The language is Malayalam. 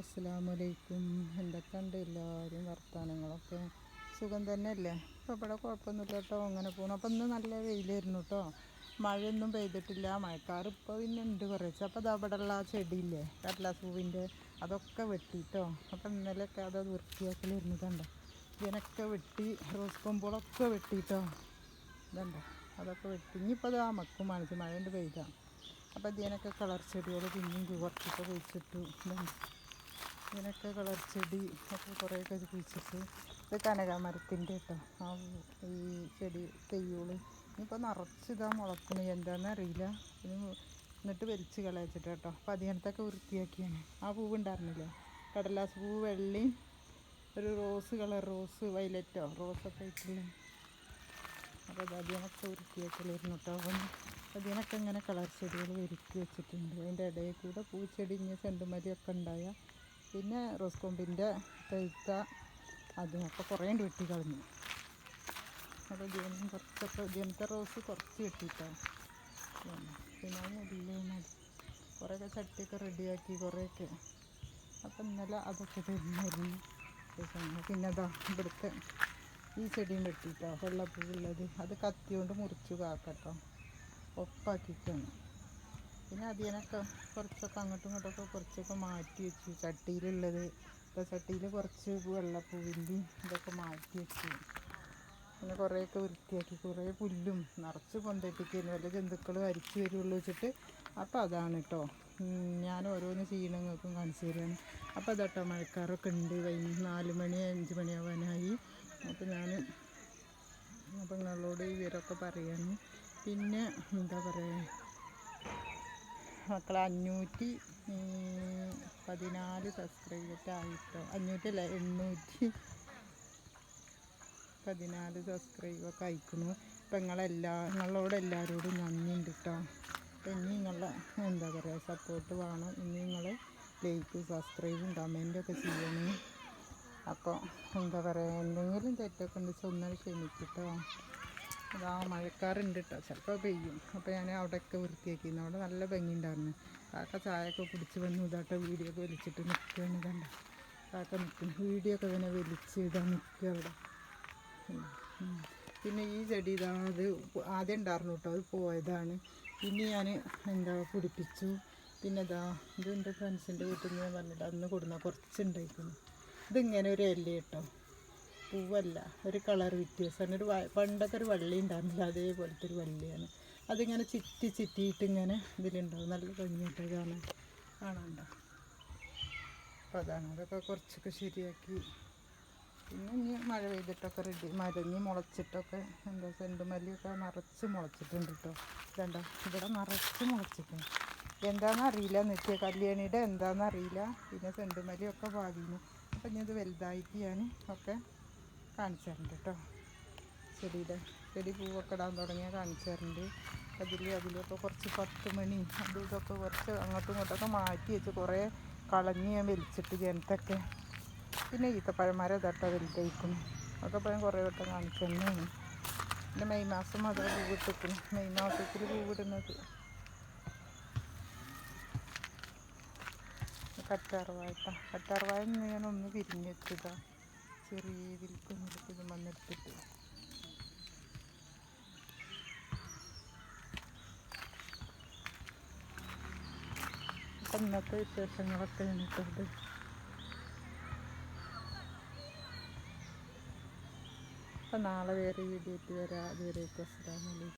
അസ്സലാമലൈക്കും. എന്തൊക്കെയുണ്ട് എല്ലാവരും വർത്തമാനങ്ങളൊക്കെ? സുഖം തന്നെയല്ലേ? ഇപ്പോൾ ഇവിടെ കുഴപ്പമൊന്നുമില്ല കേട്ടോ, അങ്ങനെ പോകണം. അപ്പം ഇന്ന് നല്ല വെയിലായിരുന്നു കേട്ടോ, മഴയൊന്നും പെയ്തിട്ടില്ല. മഴക്കാർ ഇപ്പോൾ പിന്നെ ഉണ്ട് കുറച്ച്. അപ്പോൾ അത് അവിടെയുള്ള ആ ചെടിയില്ലേ, കടലാസ് പൂവിൻ്റെ, അതൊക്കെ വെട്ടിട്ടോ. അപ്പം ഇന്നലെയൊക്കെ അത് വൃത്തിയാക്കലിരുന്നു. കണ്ടോ, ഇതിനൊക്കെ വെട്ടി, റോസ് കൊമ്പുകളൊക്കെ വെട്ടിട്ടോ. ഇതുണ്ടോ, അതൊക്കെ വെട്ടി. ഇനിയിപ്പോൾ അത് ആ മക്കും കാണിച്ച് മഴ കൊണ്ട് പെയ്താൽ. അപ്പോൾ ഇതിനൊക്കെ കളർ ചെടികൾ പിന്നെയും കുറച്ചൊക്കെ കുഴിച്ചിട്ടു. ഇതിനൊക്കെ കളർ ചെടി ഒക്കെ കുറേയൊക്കെ കുഴിച്ചിട്ട്. ഇത് കനകാമരത്തിൻ്റെ കേട്ടോ, ആ ഈ ചെടി തെയ്യോള് ഇനിയിപ്പോൾ നിറച്ച് ഇതാ മുളക്കണു, എന്താണെന്ന് അറിയില്ല. എന്നിട്ട് വലിച്ച് കളയിച്ചിട്ട് കേട്ടോ. അപ്പോൾ അതിനകത്തൊക്കെ വൃത്തിയാക്കിയാണ്. ആ പൂവ് ഉണ്ടായിരുന്നില്ലേ, കടലാസ് പൂവ് വെള്ളയും ഒരു റോസ് കളർ, റോസ് വയലറ്റോ റോസൊക്കെ ആയിട്ടുള്ള. അപ്പോൾ അത് അതിനൊക്കെ വൃത്തിയാക്കലായിരുന്നു കേട്ടോ. അപ്പം അതിനൊക്കെ ഇങ്ങനെ കളർ ചെടികൾ ഒരുക്കി വെച്ചിട്ടുണ്ട്. അതിൻ്റെ ഇടയിൽ കൂടെ പൂച്ചെടി, ഇങ്ങനെ ചെണ്ടുമല്ലിയൊക്കെ ഉണ്ടായ, പിന്നെ റോസ് കൊമ്പിൻ്റെ തഴുത്ത, അതിനൊക്കെ കുറേ വെട്ടി കളഞ്ഞു. അപ്പോൾ ഇതിനും കുറച്ചൊക്കെ, ഇതിനത്തെ റോസ് കുറച്ച് വെട്ടിയിട്ടോ. പിന്നെ മുല്ല കുറേയൊക്കെ ചട്ടിയൊക്കെ റെഡിയാക്കി കുറേയൊക്കെ. അപ്പം ഇന്നലെ അതൊക്കെ തരുന്നായിരുന്നു. പിന്നെ അതാ ഇവിടുത്തെ ഈ ചെടിയും വെട്ടിയിട്ടോ, വെള്ളപ്പൂവുള്ളത്. അത് കത്തിയോണ്ട് മുറിച്ചു കാക്കട്ടോ, ഒപ്പാക്കിക്കാണ്. പിന്നെ അതിനൊക്കെ കുറച്ചൊക്കെ അങ്ങോട്ടും ഇങ്ങോട്ടൊക്കെ കുറച്ചൊക്കെ മാറ്റി വെച്ചു. ചട്ടിയിലുള്ളത്, ഇപ്പോൾ ചട്ടിയിൽ കുറച്ച് വെള്ളപ്പൂവിൻ്റെ ഇതൊക്കെ മാറ്റി വെച്ചു. പിന്നെ കുറേയൊക്കെ വൃത്തിയാക്കി. കുറേ പുല്ലും നിറച്ച് പൊന്തട്ടിക്കുന്നു, വല്ല ജന്തുക്കൾ അരിച്ചു വരുള്ളൂ വെച്ചിട്ട്. അപ്പോൾ അതാണ് കേട്ടോ, ഞാൻ ഓരോന്ന് ചെയ്യണങ്ങൾക്കും കാണിച്ചു തരാണ്. അപ്പോൾ അതാട്ടോ, മഴക്കാറൊക്കെ ഉണ്ട്. 4 മണി 5 മണിയാവാനായി. അപ്പോൾ ഞാൻ അപ്പോൾ നിങ്ങളോട് ഇവരൊക്കെ പറയാണ്. പിന്നെ എന്താ പറയുക മക്കളെ, 514 സബ്സ്ക്രൈബേഴ്സ് ആയിട്ടോ. 500 അല്ല, 814 സബ്സ്ക്രൈബൊക്കെ അയക്കുന്നു. അപ്പം നിങ്ങളോട് എല്ലാവരോടും നന്ദിയുണ്ട് കേട്ടോ. അപ്പം ഇനി നിങ്ങളെ എന്താ പറയുക സപ്പോർട്ട് വേണം. ഇനി നിങ്ങൾ ലൈക്ക്, സബ്സ്ക്രൈബും കമൻറ്റൊക്കെ ചെയ്യണേ. അപ്പോൾ എന്താ പറയുക, എന്തെങ്കിലും തെറ്റൊക്കെ ഉണ്ടെന്ന് ഒന്നും ക്ഷമിച്ചിട്ടോ. അതാ മഴക്കാറുണ്ട് കേട്ടോ, ചിലപ്പോൾ പെയ്യും. അപ്പോൾ ഞാൻ അവിടെയൊക്കെ വൃത്തിയാക്കിയിരുന്നു. അവിടെ നല്ല ഭംഗിയുണ്ടായിരുന്നു. കാക്ക ചായയൊക്കെ കുടിച്ച് വന്നു. ഇതാട്ടോ വീഡിയോ ഒക്കെ വലിച്ചിട്ട് നിൽക്കുകയാണ്. കണ്ട കാക്ക നിൽക്കുന്നു, വീഡിയോ ഒക്കെ ഇങ്ങനെ വലിച്ചിടാൻ നിൽക്കുക അവിടെ. പിന്നെ ഈ ചെടി ഇതാ, അത് ആദ്യം ഉണ്ടായിരുന്നു കേട്ടോ, അത് പോയതാണ്. പിന്നെ ഞാൻ എന്താ പിടിപ്പിച്ചു. പിന്നെ ഇതാ ഇത് എൻ്റെ ഫ്രണ്ട്സിൻ്റെ വീട്ടിൽ നിന്ന് ഞാൻ പറഞ്ഞിട്ട് അന്ന് കൊടുന്ന കുറച്ചുണ്ടായിരിക്കുന്നു. ഇതിങ്ങനെ ഒരു ഇല കേട്ടോ, പൂവല്ല, ഒരു കളർ വ്യത്യാസമാണ്. പണ്ടൊക്കെ ഒരു വള്ളി ഉണ്ടായിരുന്നില്ല, അതേപോലത്തെ ഒരു വള്ളിയാണ്. അതിങ്ങനെ ചിറ്റിയിട്ട് ഇങ്ങനെ ഇതിലുണ്ടാവും. നല്ല ഭംഗിയായിട്ട് കാണാനുണ്ടോ. അപ്പോൾ അതാണ്, അതൊക്കെ കുറച്ചൊക്കെ ശരിയാക്കി. പിന്നെ ഇനി മഴ പെയ്തിട്ടൊക്കെ റെഡി, മരഞ്ഞ് മുളച്ചിട്ടൊക്കെ എന്താ ചെണ്ടുമല്ലിയൊക്കെ നിറച്ച് മുളച്ചിട്ടുണ്ട് കേട്ടോ. ഇതുണ്ടോ, ഇവിടെ നിറച്ച് മുളച്ചിട്ടുണ്ട്. എന്താണെന്നറിയില്ല, നിത്യ കല്യാണിയുടെ എന്താണെന്നറിയില്ല. പിന്നെ ചെണ്ടുമല്ലിയൊക്കെ പാകിന്നു. അപ്പം ഇനി ഇത് വലുതായിട്ട് ഞാൻ ഒക്കെ കാണിച്ചു തരുന്നുണ്ട് കേട്ടോ. ചെടി പൂവൊക്കെ ഇടാൻ തുടങ്ങിയാൽ കാണിച്ചു തരുന്നുണ്ട്. അതിലൊക്കെ കുറച്ച് 10 മണി അതും ഇതൊക്കെ കുറച്ച് അങ്ങോട്ടും ഇങ്ങോട്ടൊക്കെ മാറ്റി വെച്ച് കുറേ കളഞ്ഞ് ഞാൻ വലിച്ചിട്ട് ജനത്തൊക്കെ. പിന്നെ ഈത്തപ്പഴന്മാരെ തട്ട വലുതായിരിക്കുന്നു. അതൊക്കെ പഴം കുറേ വട്ടം കാണിച്ചു തന്നെയാണ്. പിന്നെ മെയ് മാസം അത് പൂവിട്ടിരിക്കുന്നു. മെയ് മാസത്തിൽ പൂവിടുന്നത് കറ്റാർവാഴ ഞാനൊന്ന് പിരിഞ്ഞ് വെച്ചതാണ്. ചെറിയ വിൽക്കുന്നിടത്ത് ഇത് വന്നെടുത്തിട്ട്. അപ്പം ഇന്നത്തെ വിശേഷങ്ങളൊക്കെ എനിക്കുണ്ട്. അപ്പം നാളെ വേറെ വീഡിയോ ആയിട്ട് വരാം. അതുവരേക്കും അസ്സലാമു അലൈക്കും.